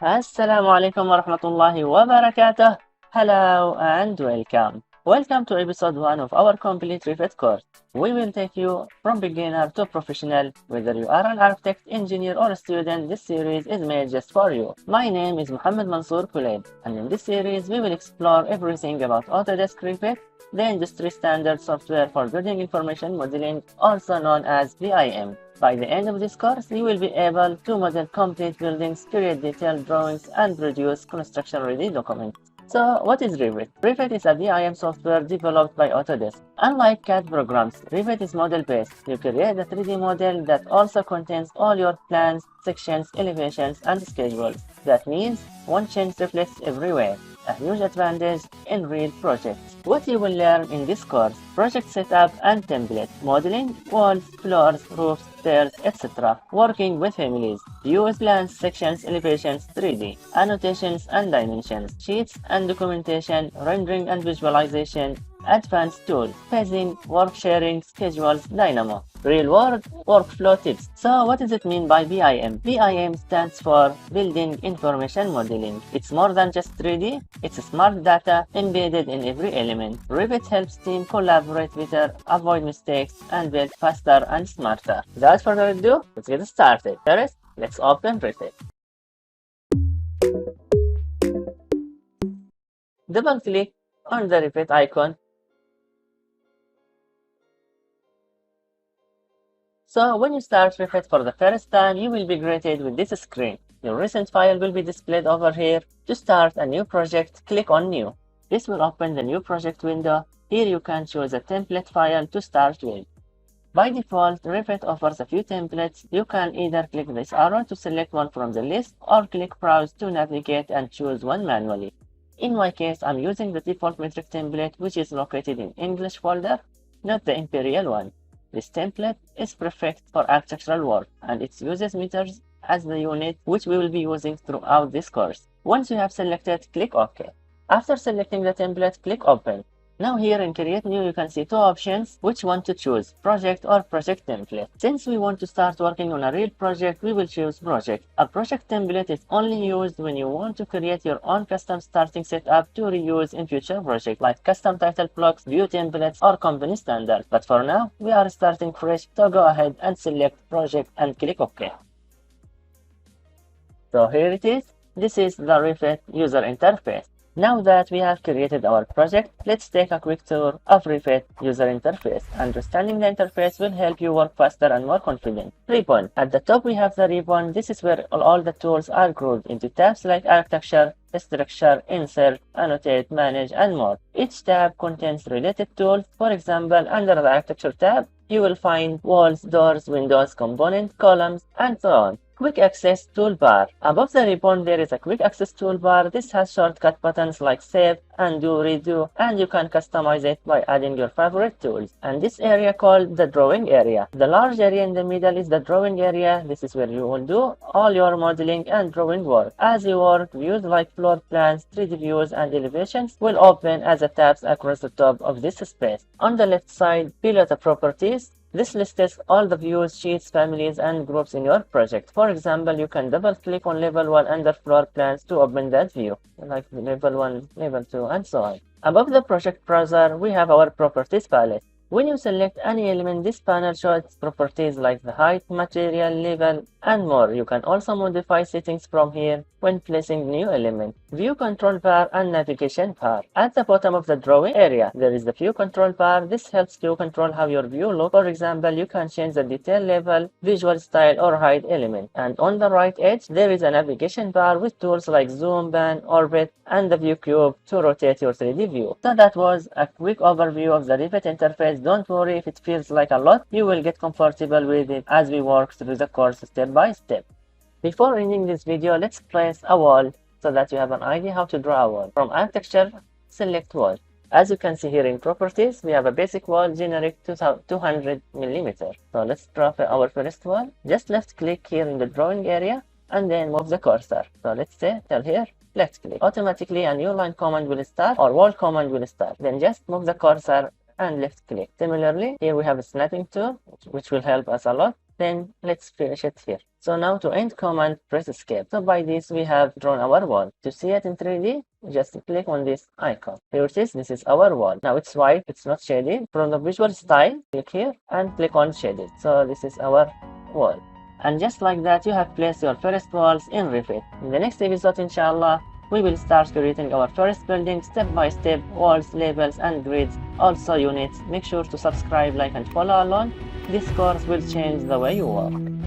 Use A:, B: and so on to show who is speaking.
A: Assalamu alaikum wa rahmatullahi wa barakatuh. Hello and welcome. Welcome to episode 1 of our complete Revit course. We will take you from beginner to professional. Whether you are an architect, engineer, or a student, this series is made just for you. My name is Muhammad Mansour Kulaid, and in this series, we will explore everything about Autodesk Revit, the industry standard software for building information modeling, also known as BIM. By the end of this course, you will be able to model complete buildings, create detailed drawings, and produce construction-ready documents. So, what is Revit? Revit is a BIM software developed by Autodesk. Unlike CAD programs, Revit is model-based. You create a 3D model that also contains all your plans, sections, elevations, and schedules. That means one change reflects everywhere. A huge advantage in real projects. What you will learn in this course: project setup and template, modeling, walls, floors, roofs, stairs, etc. Working with families, views, plans, sections, elevations, 3D, annotations and dimensions, sheets and documentation, rendering and visualization, advanced tools, phasing, work sharing, schedules, Dynamo. Real-world workflow tips. So what does it mean by BIM? BIM stands for Building Information Modeling. It's more than just 3D, it's smart data embedded in every element. Revit helps teams collaborate better, avoid mistakes, and build faster and smarter. Without further ado, let's get started. First, let's open Revit. Double-click on the Revit icon. So when you start Revit for the first time, you will be greeted with this screen. Your recent file will be displayed over here. To start a new project, click on New. This will open the new project window. Here you can choose a template file to start with. By default, Revit offers a few templates. You can either click this arrow to select one from the list or click Browse to navigate and choose one manually. In my case, I'm using the default metric template, which is located in English folder, not the Imperial one. This template is perfect for architectural work, and it uses meters as the unit, which we will be using throughout this course. Once you have selected, click OK. After selecting the template, click Open. Now here in Create New, you can see two options, which one to choose, Project or Project Template. Since we want to start working on a real project, we will choose Project. A project template is only used when you want to create your own custom starting setup to reuse in future projects, like custom title blocks, view templates, or company standards. But for now, we are starting fresh, so go ahead and select Project and click OK. So here it is. This is the Revit user interface. Now that we have created our project, let's take a quick tour of Revit user interface. Understanding the interface will help you work faster and more confident. Ribbon. At the top we have the ribbon. This is where all the tools are grouped into tabs like architecture, structure, insert, annotate, manage, and more. Each tab contains related tools. For example, under the architecture tab, you will find walls, doors, windows, components, columns, and so on. Quick Access Toolbar. Above the ribbon, there is a Quick Access Toolbar. This has shortcut buttons like Save, Undo, Redo, and you can customize it by adding your favorite tools. And this area called the Drawing Area. The large area in the middle is the Drawing Area. This is where you will do all your modeling and drawing work. As you work, views like floor plans, 3D views, and elevations will open as a tabs across the top of this space. On the left side, below the Properties, this lists all the views, sheets, families, and groups in your project. For example, you can double-click on Level 1 under Floor Plans to open that view, like Level 1, Level 2, and so on. Above the project browser, we have our Properties palette. When you select any element, this panel shows properties like the height, material, level, and more. You can also modify settings from here when placing new element. View control bar and navigation bar. At the bottom of the drawing area, there is the view control bar. This helps you control how your view looks. For example, you can change the detail level, visual style, or hide element. And on the right edge, there is a navigation bar with tools like zoom, pan, orbit, and the view cube to rotate your 3D view. So that was a quick overview of the Revit interface. Don't worry if it feels like a lot. You will get comfortable with it as we work through the course step by step. Before ending this video, let's place a wall so that you have an idea how to draw a wall. From Architecture, select Wall. As you can see here in Properties, we have a basic wall generic 200 mm. So let's draw our first wall. Just left click here in the drawing area and then move the cursor. So let's say tell here left click. Automatically a new line command will start or wall command will start. Then just move the cursor and left click. Similarly, here we have a snapping tool which will help us a lot. Then let's finish it here. So now to end command, press escape. So by this we have drawn our wall. To see it in 3D, just click on this icon. Here it is, this is our wall. Now it's white, it's not shaded. From the visual style, click here and click on shaded. So this is our wall. And just like that, you have placed your first walls in Revit. In the next episode, inshallah, we will start creating our first building step by step, walls, labels and grids, also units. Make sure to subscribe, like and follow along. This course will change the way you work.